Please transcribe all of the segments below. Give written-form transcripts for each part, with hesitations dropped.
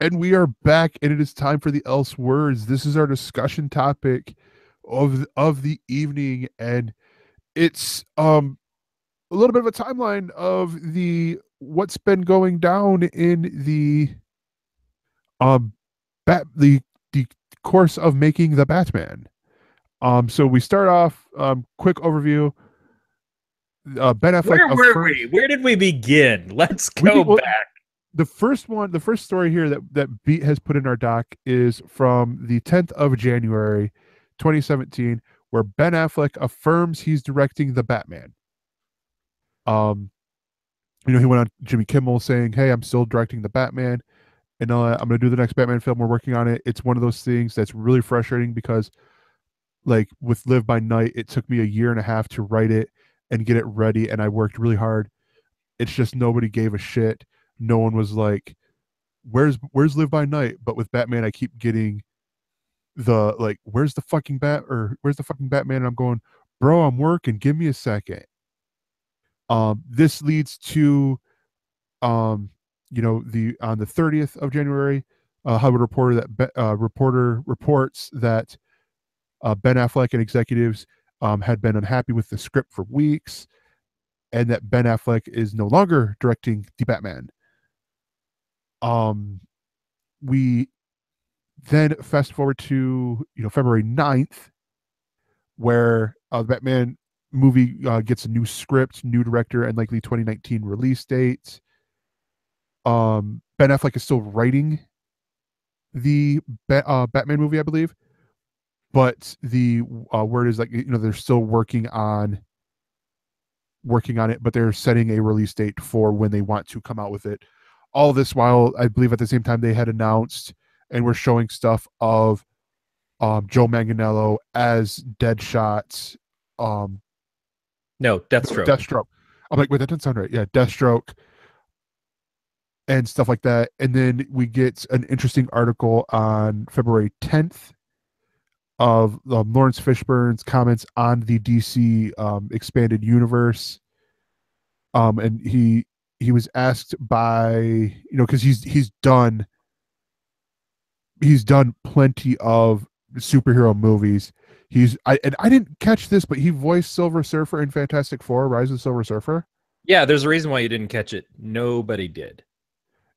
And we are back, and it is time for the Else Words. This is our discussion topic of the evening, and it's a little bit of a timeline of the what's been going down in um the course of making the Batman. So we start off quick overview. Ben Affleck Where were affirms we? Where did we begin? Let's we go be, well, back. the first story here that Beat has put in our doc is from the 10th of January, 2017, where Ben Affleck affirms he's directing the Batman. He went on Jimmy Kimmel saying, "Hey, I'm still directing the Batman, and I'm going to do the next Batman film. We're working on it." It's one of those things that's really frustrating because, like with Live by Night, it took me a year and a half to write it and get it ready, and I worked really hard. It's just nobody gave a shit. No one was like, "Where's Live by Night?" But with Batman, I keep getting the like, "Where's the fucking Where's the fucking Batman?" And I'm going, "Bro, I'm working. Give me a second." This leads to the on the 30th of January, Hollywood Reporter reports that Ben Affleck and executives had been unhappy with the script for weeks, and that Ben Affleck is no longer directing the Batman. We then fast forward to February 9th, where the Batman movie gets a new script, new director, and likely 2019 release date. Ben Affleck is still writing the Batman movie, I believe, but the word is like they're still working on it, but they're setting a release date for when they want to come out with it. All this while, I believe at the same time they had announced and were showing stuff of Joe Manganiello as Deadshot. No, Deathstroke. Deathstroke. I'm like, wait, that doesn't sound right. Yeah, Deathstroke and stuff like that. And then we get an interesting article on February 10th of Lawrence Fishburne's comments on the DC expanded universe. And he was asked by because he's done plenty of superhero movies. I didn't catch this, but he voiced Silver Surfer in Fantastic Four: Rise of the Silver Surfer. Yeah, there's a reason why you didn't catch it. Nobody did.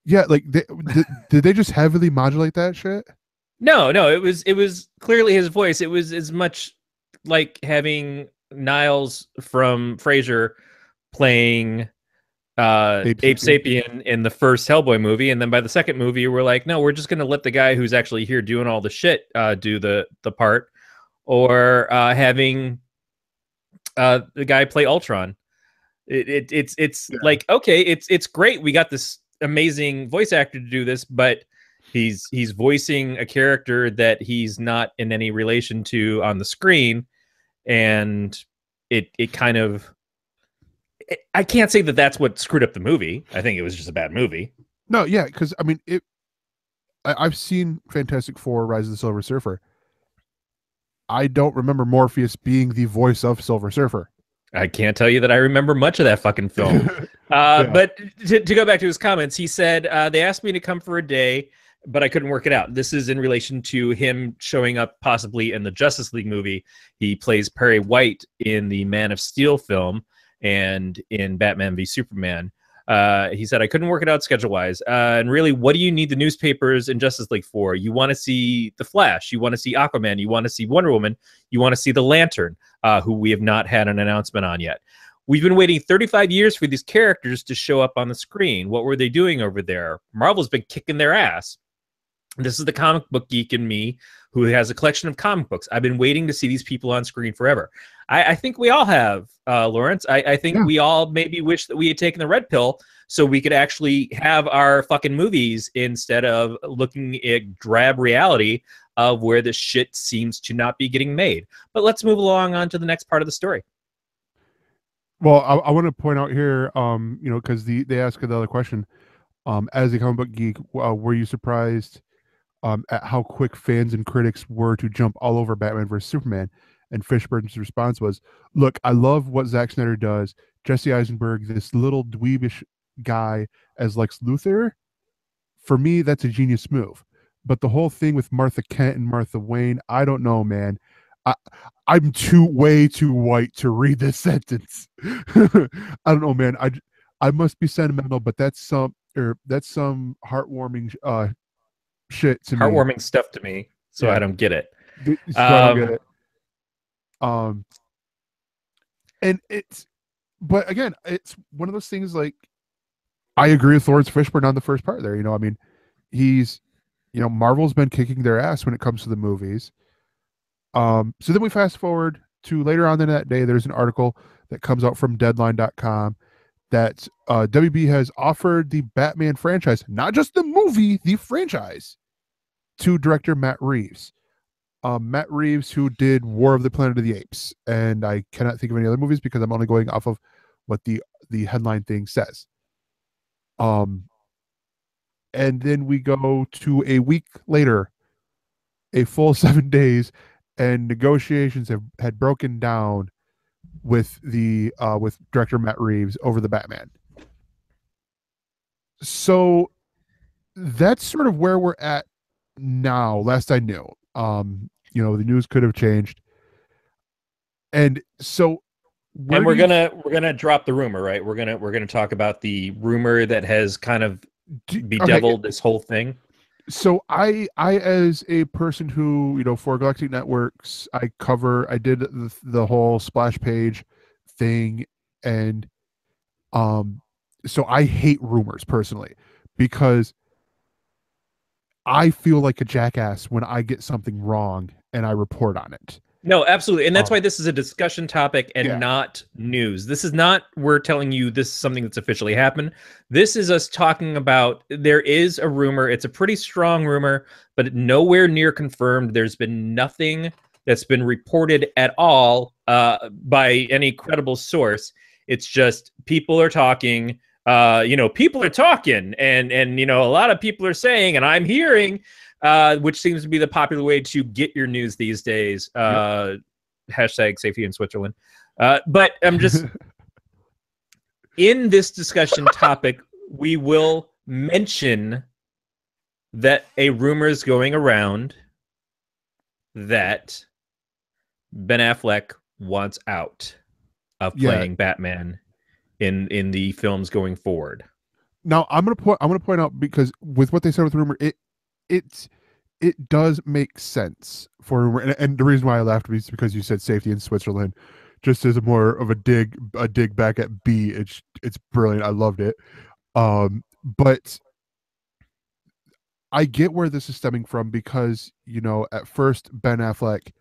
Yeah, like did they just heavily modulate that shit? No, it was clearly his voice. It was as much like having Niles from Frasier playing Ape Sapien in the first Hellboy movie, and then by the second movie we're like, no, we're just going to let the guy who's actually here doing all the shit do the part, or having the guy play Ultron. It's like, okay, it's great, we got this amazing voice actor to do this, but he's voicing a character that he's not in any relation to on the screen, and it kind of, I can't say that that's what screwed up the movie. I think it was just a bad movie. No, yeah, because I mean, I've seen Fantastic Four: Rise of the Silver Surfer. I don't remember Morpheus being the voice of Silver Surfer. I can't tell you that I remember much of that fucking film. Yeah. But to go back to his comments, he said, they asked me to come for a day, but I couldn't work it out. This is in relation to him showing up possibly in the Justice League movie. He plays Perry White in the Man of Steel film and in Batman v Superman. He said, I couldn't work it out schedule-wise. And really, what do you need the newspapers in Justice League for? You want to see The Flash. You want to see Aquaman. You want to see Wonder Woman. You want to see the Lantern, who we have not had an announcement on yet. We've been waiting 35 years for these characters to show up on the screen. What were they doing over there? Marvel's been kicking their ass. This is the comic book geek in me who has a collection of comic books. I've been waiting to see these people on screen forever. I think we all have, Lawrence. I think we all maybe wish that we had taken the red pill so we could actually have our fucking movies instead of looking at drab reality of where this shit seems to not be getting made. But let's move along on to the next part of the story. Well, I want to point out here, because they ask another question. As a comic book geek, were you surprised at how quick fans and critics were to jump all over Batman vs Superman? And Fishburne's response was, "Look, I love what Zack Snyder does. Jesse Eisenberg, this little dweebish guy as Lex Luthor, For me, that's a genius move. But the whole thing with Martha Kent and Martha Wayne, I don't know, man. I, I'm way too white to read this sentence. I don't know, man. I must be sentimental, but that's some heartwarming shit to me. Heartwarming stuff to me, so I Yeah, don't get it. so I don't get it. Um, and but again, it's one of those things. Like, I agree with Lawrence Fishburne on the first part there. I mean, he's, Marvel's been kicking their ass when it comes to the movies. So then we fast forward to later on in that day. There's an article that comes out from Deadline.com that WB has offered the Batman franchise, not just the movie, the franchise, to director Matt Reeves. Matt Reeves, who did War of the Planet of the Apes, and I cannot think of any other movies because I'm only going off of what the headline thing says. And then we go to a week later, a full 7 days, and negotiations had broken down with with director Matt Reeves over the Batman. So that's sort of where we're at now. Last I knew, the news could have changed, and so And we're gonna drop the rumor, right? We're gonna talk about the rumor that has kind of bedeviled this whole thing. So I as a person who, for Galactic Networks, I did the whole splash page thing, and so I hate rumors personally, because I feel like a jackass when I get something wrong and I report on it. No, absolutely. And that's why this is a discussion topic and not news. This is not, we're telling you this is something that's officially happened. This is us talking about, there is a rumor. It's a pretty strong rumor, but nowhere near confirmed. There's been nothing that's been reported at all by any credible source. It's just people are talking, people are talking, and a lot of people are saying, and I'm hearing, which seems to be the popular way to get your news these days. Hashtag safety in Switzerland. But I'm just in this discussion topic, we will mention that a rumor is going around that Ben Affleck wants out of playing Batman in the films going forward. Now I'm gonna point out, because with what they said with the rumor, it does make sense for rumor, and the reason why I laughed is because you said safety in Switzerland, just as more of a dig back at B. It's brilliant. I loved it. But I get where this is stemming from, because at first Ben Affleck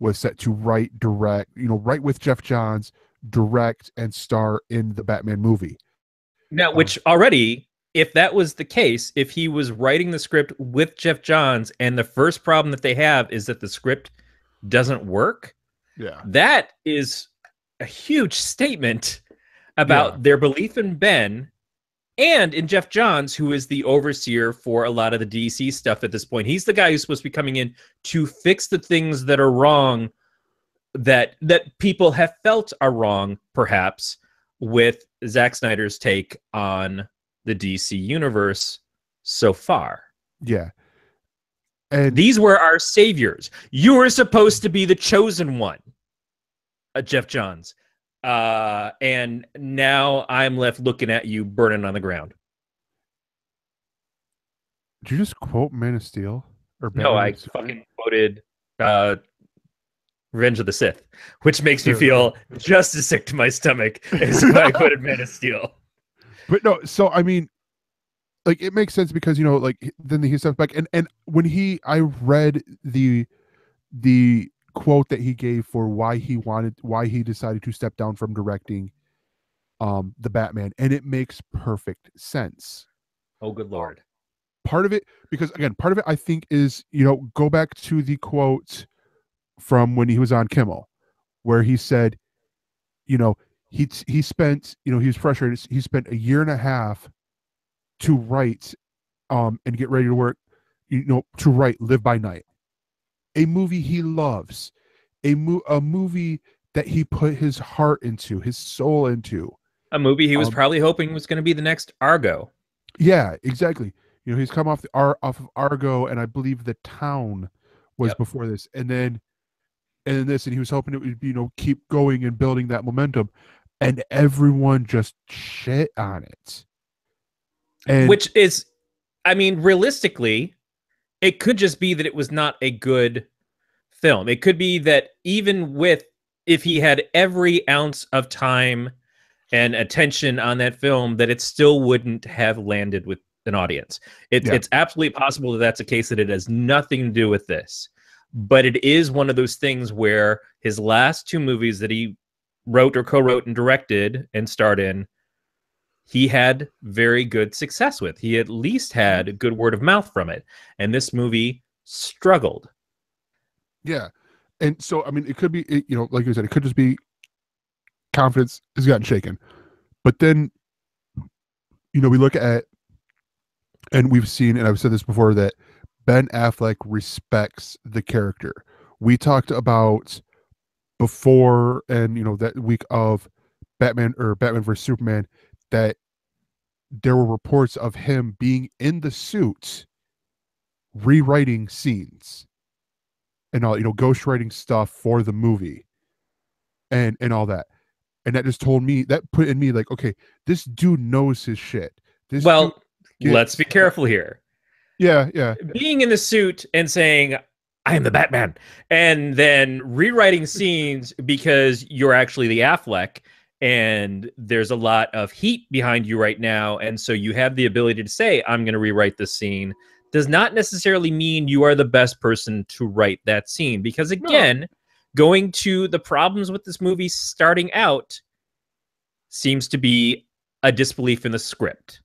was set to write with Jeff Johns, direct and star in the Batman movie. Now, which already, if that was the case, if he was writing the script with Jeff Johns, and the first problem that they have is that the script doesn't work, that is a huge statement about their belief in Ben and in Jeff Johns, who is the overseer for a lot of the DC stuff at this point. He's the guy who's supposed to be coming in to fix the things that are wrong, that people have felt are wrong, perhaps, with Zack Snyder's take on the DC universe so far. Yeah. And these were our saviors. You were supposed to be the chosen one, Jeff Johns. And now I'm left looking at you burning on the ground. Did you just quote Man of Steel? Or no, I fucking quoted Revenge of the Sith, which makes me feel just as sick to my stomach as if I quoted Man of Steel. But no, so I mean, like, it makes sense because then he steps back, and when I read the quote that he gave for why he decided to step down from directing the Batman, and it makes perfect sense. Oh, good Lord. Part of it, because again, part of it I think is, go back to the quote from when he was on Kimmel, where he said, he spent, he was frustrated. He spent a year and a half to write and get ready to work, to write Live by Night, a movie he loves, a movie that he put his heart into, his soul into, a movie he was probably hoping was going to be the next Argo. Yeah, exactly. He's come off off of Argo, and I believe The Town was Yep. before this, and he was hoping it would, keep going and building that momentum, and everyone just shit on it. And Which is, I mean, realistically, it could just be that it was not a good film. It could be that even if he had every ounce of time and attention on that film, that it still wouldn't have landed with an audience. yeah, It's absolutely possible that that's a case that it has nothing to do with this. But it is one of those things where his last two movies that he wrote or co-wrote and directed and starred in, he had very good success with. He at least had a good word of mouth from it. And this movie struggled. yeah. And so, I mean, it could be, like you said, it could just be confidence has gotten shaken. But then, we look at, and we've seen, and I've said this before, that Ben Affleck respects the character. We talked about before, and that week of Batman vs Superman, that there were reports of him being in the suit rewriting scenes and all, ghostwriting stuff for the movie and all that. And that just put in me like, okay, this dude knows his shit. Well, let's be careful here. Yeah. Being in the suit and saying, I am the Batman, and then rewriting scenes because you're actually the Affleck and there's a lot of heat behind you right now, and so you have the ability to say, I'm going to rewrite this scene, does not necessarily mean you are the best person to write that scene. Because again, going to the problems with this movie starting out seems to be a disbelief in the script.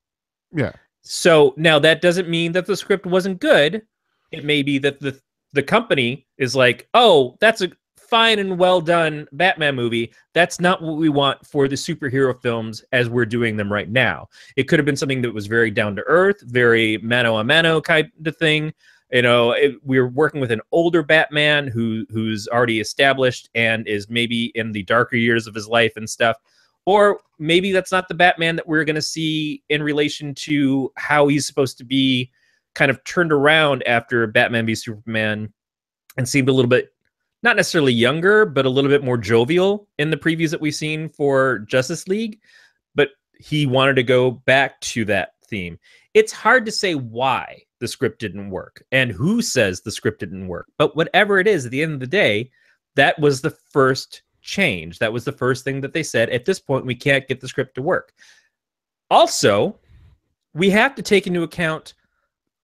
Yeah. So now that doesn't mean that the script wasn't good. It may be that the company is like, oh, that's a fine and well done Batman movie. That's not what we want for the superhero films as we're doing them right now. It could have been something that was very down to earth, very mano a mano kind of thing. We're working with an older Batman who's already established and is maybe in the darker years of his life and stuff. Or maybe that's not the Batman that we're going to see in relation to how he's supposed to be kind of turned around after Batman v Superman and seemed a little bit, not necessarily younger, but a little bit more jovial in the previews that we've seen for Justice League. But he wanted to go back to that theme. It's hard to say why the script didn't work and who says the script didn't work. But whatever it is, at the end of the day, that was the first change. That was the first thing that they said. At this point, we can't get the script to work. Also, we have to take into account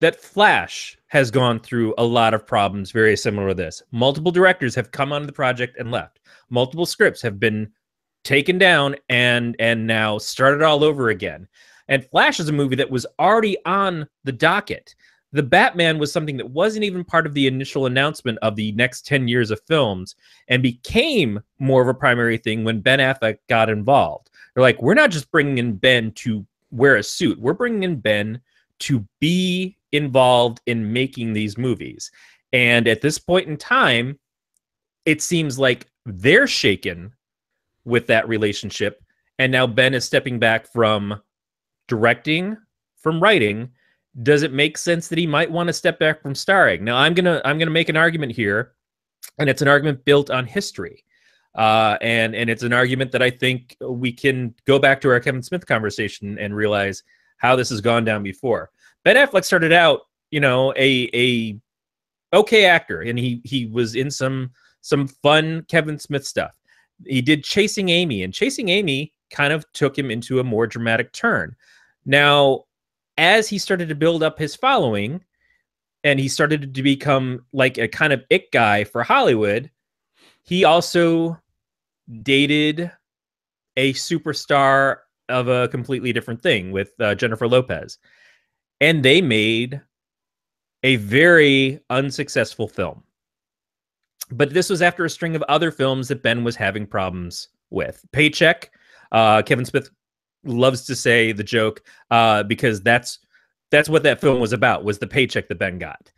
that Flash has gone through a lot of problems very similar to this. Multiple directors have come onto the project and left. Multiple scripts have been taken down and now started all over again. And Flash is a movie that was already on the docket. The Batman was something that wasn't even part of the initial announcement of the next 10 years of films and became more of a primary thing when Ben Affleck got involved. They're like, we're not just bringing in Ben to wear a suit. We're bringing in Ben to be involved in making these movies. And at this point in time, it seems like they're shaken with that relationship. And now Ben is stepping back from directing, from writing. Does it make sense that he might want to step back from starring? Now, I'm gonna make an argument here, and it's an argument built on history. And it's an argument that I think we can go back to our Kevin Smith conversation and realize how this has gone down before. Ben Affleck started out, a okay actor, and he was in some fun Kevin Smith stuff. He did Chasing Amy, and Chasing Amy kind of took him into a more dramatic turn. Now, as he started to build up his following, and he started to become like a kind of it guy for Hollywood, he also dated a superstar of a completely different thing with Jennifer Lopez. And they made a very unsuccessful film. But this was after a string of other films that Ben was having problems with. Paycheck, Kevin Smith loves to say the joke because that's what that film was about, was the paycheck that Ben got.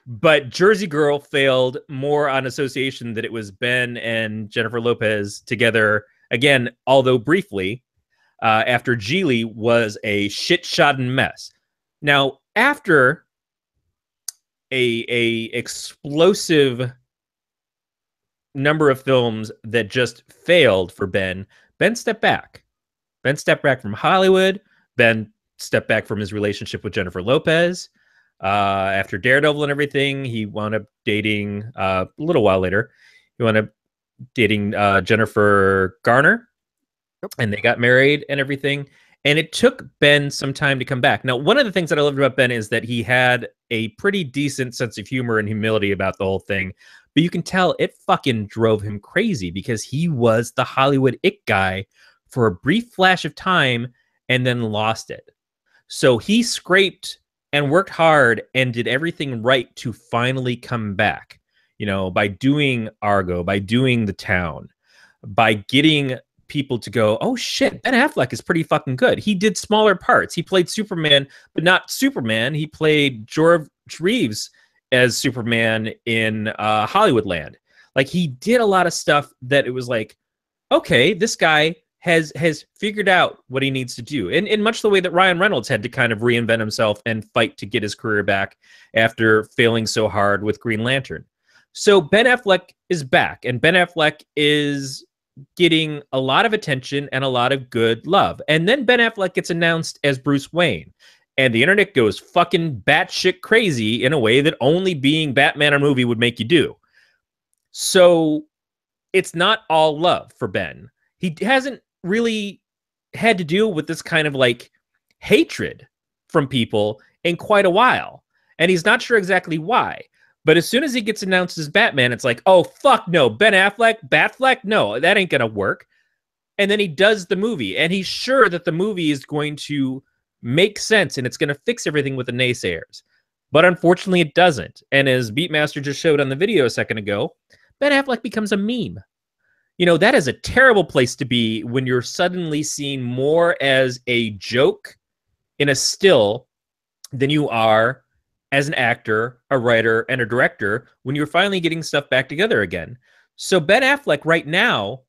But Jersey Girl failed more on association that it was Ben and Jennifer Lopez together again, although briefly, after Geely was a shit-shodden mess. Now, after a explosive number of films that just failed for Ben, Ben stepped back. Ben stepped back from Hollywood. Ben stepped back from his relationship with Jennifer Lopez. After Daredevil and everything, he wound up dating a little while later. He wound up dating Jennifer Garner, and they got married and everything. And it took Ben some time to come back. Now, one of the things that I loved about Ben is that he had a pretty decent sense of humor and humility about the whole thing. But you can tell it fucking drove him crazy because he was the Hollywood it guy for a brief flash of time and then lost it. So he scraped and worked hard and did everything right to finally come back, you know, by doing Argo, by doing The Town, by getting people to go, oh shit, Ben Affleck is pretty fucking good. He did smaller parts. He played Superman, but not Superman. He played George Reeves as Superman in Hollywoodland. Like, he did a lot of stuff that it was like, okay, this guy has figured out what he needs to do. In much the way that Ryan Reynolds had to kind of reinvent himself and fight to get his career back after failing so hard with Green Lantern. So Ben Affleck is back, and Ben Affleck is getting a lot of attention and a lot of good love. And then Ben Affleck gets announced as Bruce Wayne, and the internet goes fucking batshit crazy in a way that only being Batman in a movie would make you do. So it's not all love for Ben. He hasn't really had to deal with this kind of like hatred from people in quite a while, and he's not sure exactly why. But as soon as he gets announced as Batman, it's like, oh, fuck no. Ben Affleck? Batfleck? No, that ain't going to work. And then he does the movie, and he's sure that the movie is going to make sense and it's going to fix everything with the naysayers. But unfortunately, it doesn't. And as Beatmaster just showed on the video a second ago, Ben Affleck becomes a meme. You know, that is a terrible place to be when you're suddenly seen more as a joke in a still than you are as an actor, a writer, and a director when you're finally getting stuff back together again. So Ben Affleck right now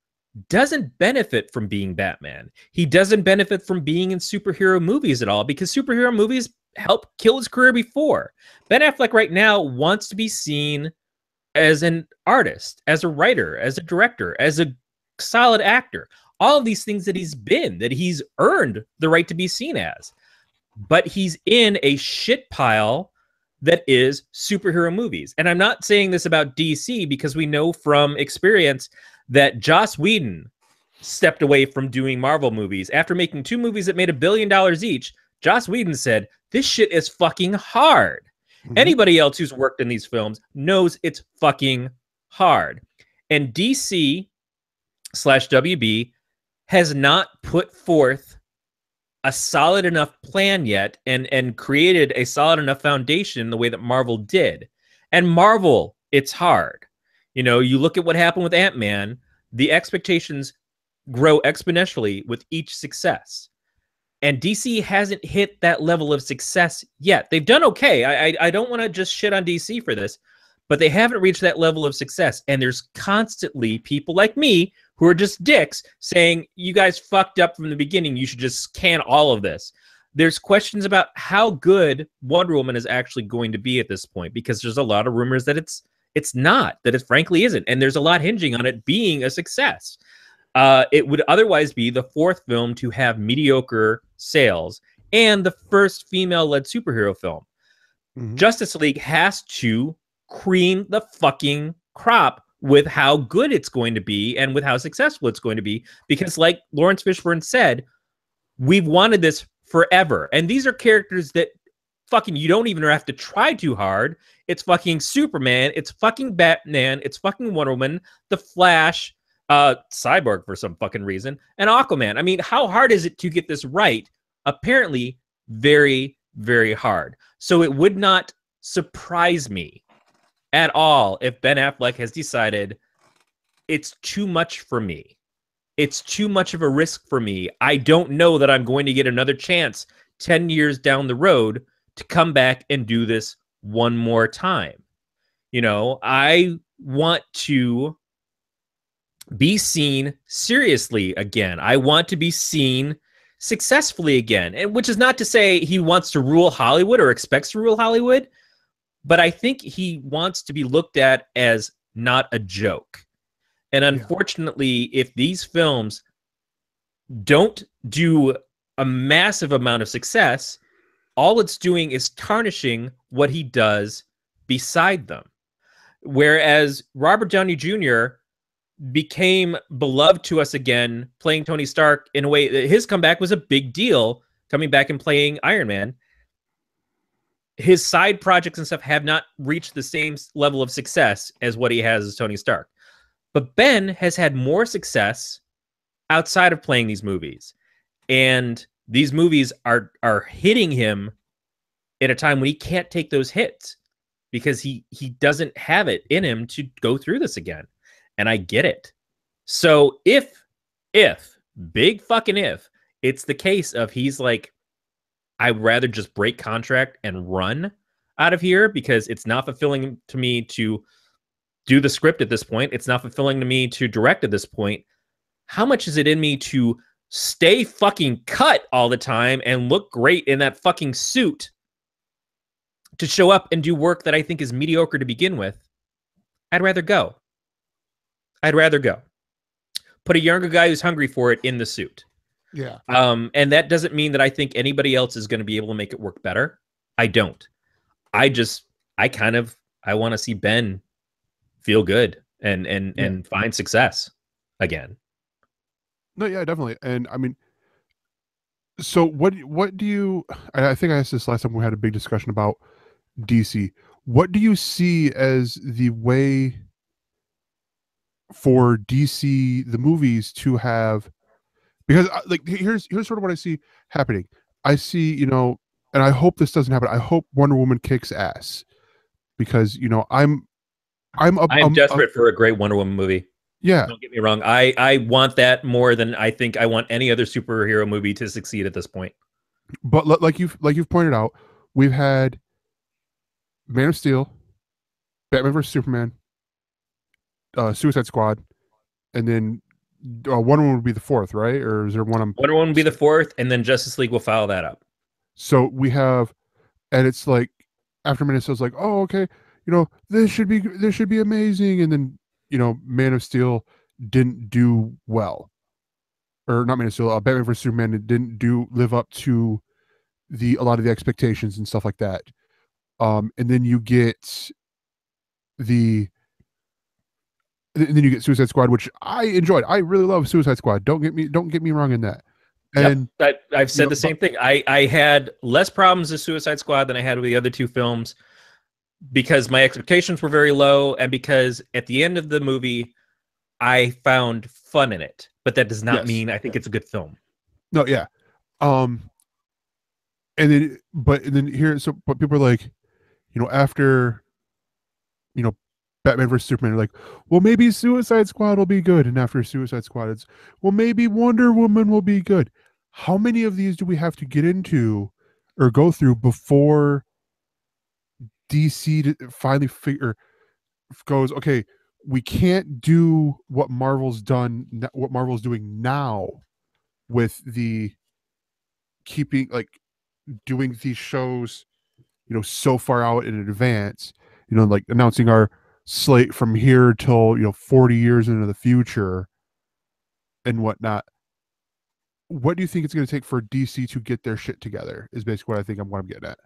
doesn't benefit from being Batman. He doesn't benefit from being in superhero movies at all because superhero movies helped kill his career before. Ben Affleck right now wants to be seen as an artist, as a writer, as a director, as a solid actor. All of these things that he's been, that he's earned the right to be seen as. But he's in a shit pile that is superhero movies. And I'm not saying this about DC because we know from experience that Joss Whedon stepped away from doing Marvel movies. After making 2 movies that made $1 billion each, Joss Whedon said, this shit is fucking hard. Mm-hmm. Anybody else who's worked in these films knows it's fucking hard. And DC/WB has not put forth a solid enough plan yet and created a solid enough foundation the way that Marvel did. And Marvel, it's hard. You know, you look at what happened with Ant-Man, the expectations grow exponentially with each success. And DC hasn't hit that level of success yet. They've done okay. I don't want to just shit on DC for this, but they haven't reached that level of success. And there's constantly people like me who are just dicks saying, you guys fucked up from the beginning. You should just can all of this. There's questions about how good Wonder Woman is actually going to be at this point, because there's a lot of rumors that it's not, that it frankly isn't. And there's a lot hinging on it being a success. It would otherwise be the 4th film to have mediocre sales and the first female-led superhero film. Mm-hmm. Justice League has to cream the fucking crop with how good it's going to be and with how successful it's going to be. Because like Lawrence Fishburne said, we've wanted this forever. And these are characters that fucking you don't even have to try too hard. It's fucking Superman. It's fucking Batman. It's fucking Wonder Woman, The Flash, Cyborg for some fucking reason, and Aquaman. I mean, how hard is it to get this right? Apparently very, very hard. So it would not surprise me at all if Ben Affleck has decided it's too much for me. It's too much of a risk for me. I don't know that I'm going to get another chance 10 years down the road to come back and do this one more time. You know, I want to be seen seriously again. I want to be seen successfully again. And which is not to say he wants to rule Hollywood or expects to rule Hollywood, but I think he wants to be looked at as not a joke. And unfortunately, if these films don't do a massive amount of success, all it's doing is tarnishing what he does beside them. Whereas Robert Downey Jr. became beloved to us again, playing Tony Stark in a way. His comeback was a big deal, coming back and playing Iron Man. His side projects and stuff have not reached the same level of success as what he has as Tony Stark. But Ben has had more success outside of playing these movies. And these movies are hitting him at a time when he can't take those hits because he doesn't have it in him to go through this again. And I get it. So if, big fucking if, it's the case of he's like, I'd rather just break contract and run out of here because it's not fulfilling to me to do the script at this point. It's not fulfilling to me to direct at this point. How much is it in me to stay fucking cut all the time and look great in that fucking suit to show up and do work that I think is mediocre to begin with? I'd rather go. I'd rather go. Put a younger guy who's hungry for it in the suit. Yeah. And that doesn't mean that I think anybody else is going to be able to make it work better. I don't. I want to see Ben feel good and find success again. No, yeah, definitely. And I mean, so what do you, I think I asked this last time we had a big discussion about DC. What do you see as the way for DC, the movies, to have, because like here's sort of what I see happening. I see, and I hope this doesn't happen. I hope Wonder Woman kicks ass because I'm desperate for a great Wonder Woman movie. Yeah, don't get me wrong. I want that more than I think I want any other superhero movie to succeed at this point. But like you've pointed out, we've had Man of Steel, Batman vs Superman, Suicide Squad, and then Wonder Woman would be the fourth, right? Or is there one? Wonder Woman would be the fourth, and then Justice League will follow that up. So we have, and it's like after Man of Steel, it's like, oh, okay, this should be amazing, and then Man of Steel didn't do well, or not Man of Steel, Batman vs Superman, it didn't live up to a lot of the expectations and stuff like that. And then you get Suicide Squad, which I enjoyed. I really love Suicide Squad. Don't get me wrong in that. And I've said the same thing. I had less problems with Suicide Squad than I had with the other two films because my expectations were very low and because at the end of the movie I found fun in it. But that does not mean I think it's a good film. No, yeah. And then here, so but people are like, after Batman vs Superman, like, well, maybe Suicide Squad will be good, and after Suicide Squad, it's, well, maybe Wonder Woman will be good. How many of these do we have to get into or go through before DC finally goes, okay, we can't do what Marvel's doing now with the keeping, like, doing these shows, so far out in advance, like announcing our slate from here till 40 years into the future and whatnot. What do you think it's going to take for DC to get their shit together? Is basically what I'm getting at.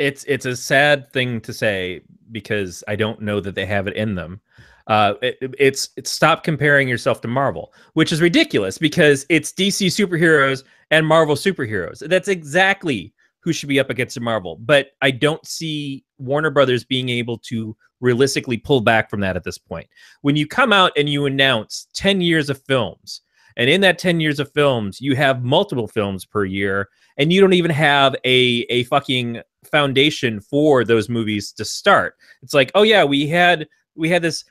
It's a sad thing to say because I don't know that they have it in them. It's stop comparing yourself to Marvel, which is ridiculous because it's DC superheroes and Marvel superheroes. That's exactly who should be up against Marvel. But I don't see Warner Brothers being able to realistically pull back from that at this point. When you come out and you announce 10 years of films, and in that 10 years of films, you have multiple films per year, and you don't even have a fucking foundation for those movies to start. It's like, oh yeah, we had this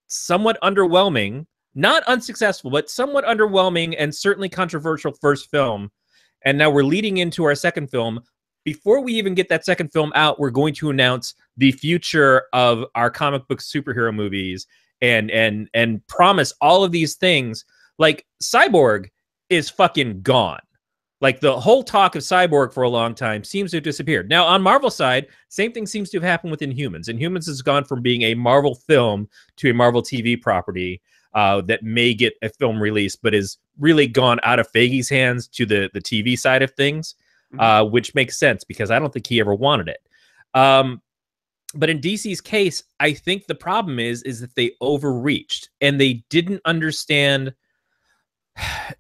somewhat underwhelming, not unsuccessful, but somewhat underwhelming and certainly controversial first film. And now we're leading into our second film. Before we even get that second film out, we're going to announce the future of our comic book superhero movies and promise all of these things. Like Cyborg is fucking gone. Like the whole talk of Cyborg for a long time seems to have disappeared. Now on Marvel side, same thing seems to have happened with Inhumans. Inhumans has gone from being a Marvel film to a Marvel TV property that may get a film release, but is really gone out of Feige's hands to the TV side of things, which makes sense because I don't think he ever wanted it. But in DC's case, I think the problem is that they overreached and they didn't understand.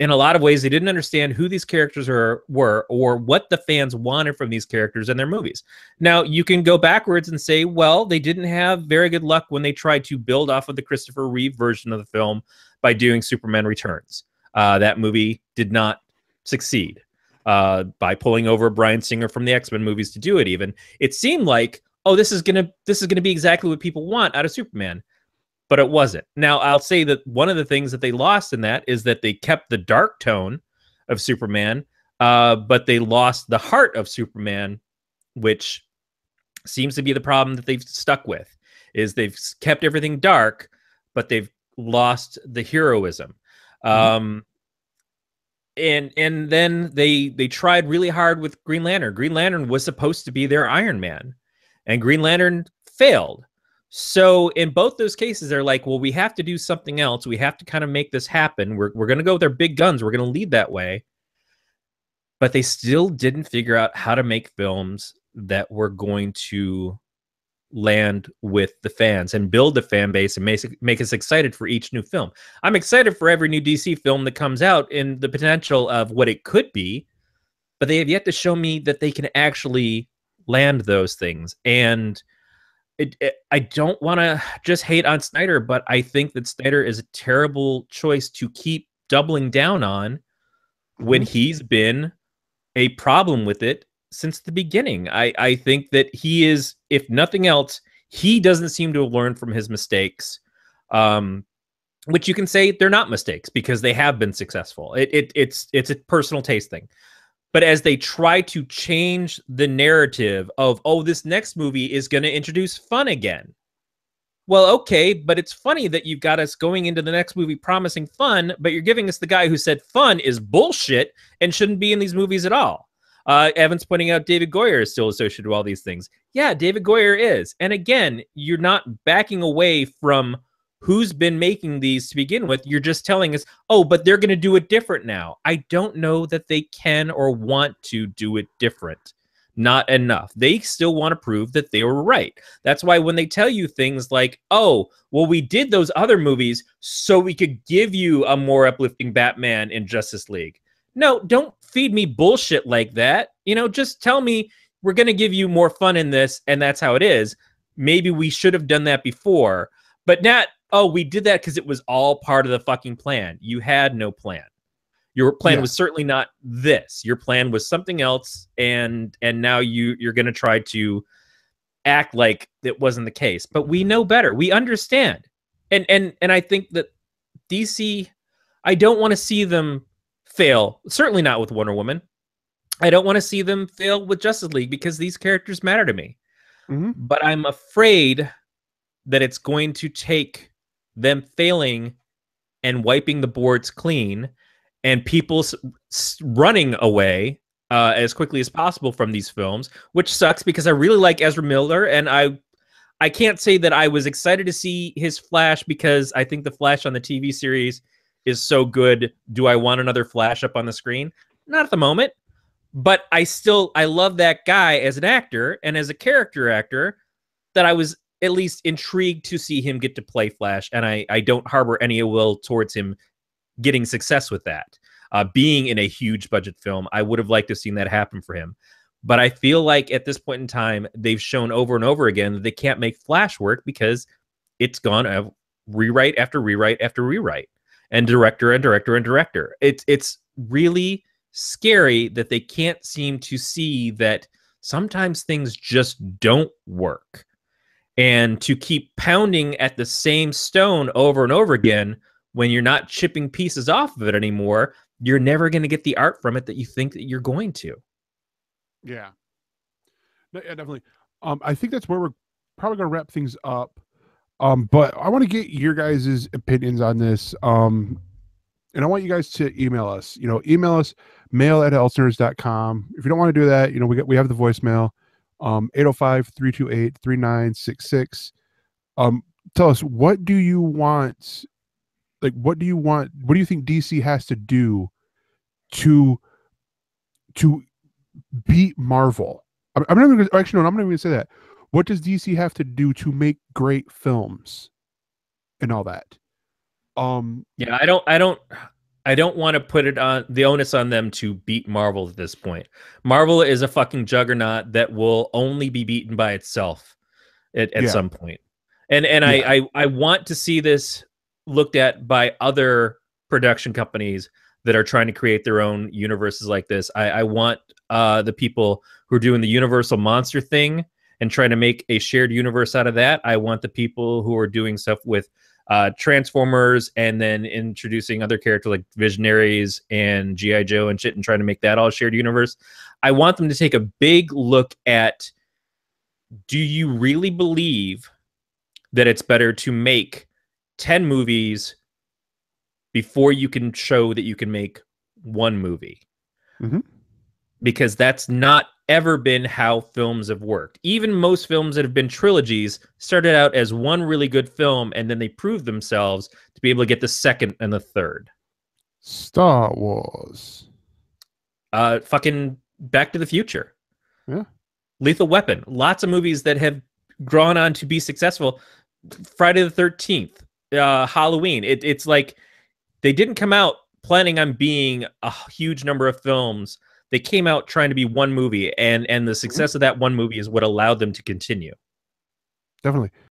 In a lot of ways, they didn't understand who these characters were or what the fans wanted from these characters in their movies. Now, you can go backwards and say, well, they didn't have very good luck when they tried to build off of the Christopher Reeve version of the film by doing Superman Returns. That movie did not succeed by pulling over Bryan Singer from the X-Men movies to do it even. It seemed like, oh, this is gonna be exactly what people want out of Superman. But it wasn't. Now, I'll say that one of the things that they lost in that is that they kept the dark tone of Superman, but they lost the heart of Superman, which seems to be the problem that they've stuck with, is they've kept everything dark, but they've lost the heroism. And then they tried really hard with Green Lantern. Green Lantern was supposed to be their Iron Man, and Green Lantern failed. So in both those cases, they're like, well, we have to do something else. We have to kind of make this happen. We're going to go with their big guns. We're going to lead that way. But they still didn't figure out how to make films that were going to land with the fans and build the fan base and make us excited for each new film. I'm excited for every new DC film that comes out and the potential of what it could be, but they have yet to show me that they can actually land those things. And I don't want to just hate on Snyder, but I think that Snyder is a terrible choice to keep doubling down on when he's been a problem with it since the beginning. I think that he is, if nothing else, he doesn't seem to have learned from his mistakes, which you can say they're not mistakes because they have been successful. It's a personal taste thing. But as they try to change the narrative of, oh, this next movie is going to introduce fun again. Well, okay, but it's funny that you've got us going into the next movie promising fun, but you're giving us the guy who said fun is bullshit and shouldn't be in these movies at all. Evan's pointing out David Goyer is still associated with all these things. Yeah, David Goyer is. And again, you're not backing away from who's been making these to begin with. You're just telling us, oh, but they're going to do it different now. I don't know that they can or want to do it different. Not enough. They still want to prove that they were right. That's why when they tell you things like, oh, well, we did those other movies so we could give you a more uplifting Batman in Justice League. No, don't feed me bullshit like that. You know, just tell me we're going to give you more fun in this, and that's how it is. Maybe we should have done that before, but not, oh, we did that because it was all part of the fucking plan. You had no plan. Your plan was certainly not this. Your plan was something else, and now you're going to try to act like it wasn't the case. But we know better. We understand. And I think that DC, I don't want to see them fail. Certainly not with Wonder Woman. I don't want to see them fail with Justice League because these characters matter to me. But I'm afraid that it's going to take them failing and wiping the boards clean and people running away as quickly as possible from these films, which sucks because I really like Ezra Miller, and I can't say that I was excited to see his Flash because I think the Flash on the TV series is so good. Do I want another Flash up on the screen? Not at the moment, but I love that guy as an actor and as a character actor, that I was at least intrigued to see him get to play Flash, and I don't harbor any ill will towards him getting success with that. Being in a huge budget film, I would have liked to have seen that happen for him. But I feel like at this point in time, they've shown over and over again that they can't make Flash work because it's gone rewrite after rewrite after rewrite, and director and director and director. It's really scary that they can't seem to see that sometimes things just don't work. And to keep pounding at the same stone over and over again, when you're not chipping pieces off of it anymore, you're never going to get the art from it that you think that you're going to. Yeah. No, yeah, definitely. I think that's where we're probably going to wrap things up. But I want to get your guys' opinions on this. And I want you guys to email us. Email us, mail@elsenerds.com. If you don't want to do that, we have the voicemail, 805-328-3966. Tell us, what do you want? Like, what do you want? What do you think DC has to do to to beat Marvel? I'm not even actually no, I'm not even gonna say that. What does DC have to do to make great films and all that? Yeah, I don't want to put it on the onus on them to beat Marvel at this point. Marvel is a fucking juggernaut that will only be beaten by itself at Yeah, some point. And yeah. I want to see this looked at by other production companies that are trying to create their own universes like this. I want the people who are doing the Universal Monster thing and trying to make a shared universe out of that. I want the people who are doing stuff with Transformers and then introducing other characters like Visionaries and G.I. Joe and shit and trying to make that all shared universe. I want them to take a big look at, do you really believe that it's better to make 10 movies before you can show that you can make one movie? Mm-hmm. Because that's not ever been how films have worked. Even most films that have been trilogies started out as one really good film, and then they proved themselves to be able to get the second and the third. Star Wars. Fucking Back to the Future. Yeah. Lethal Weapon. Lots of movies that have gone on to be successful. Friday the 13th. Halloween. It's like they didn't come out planning on being a huge number of films. They came out trying to be one movie, and the success of that one movie is what allowed them to continue. Definitely.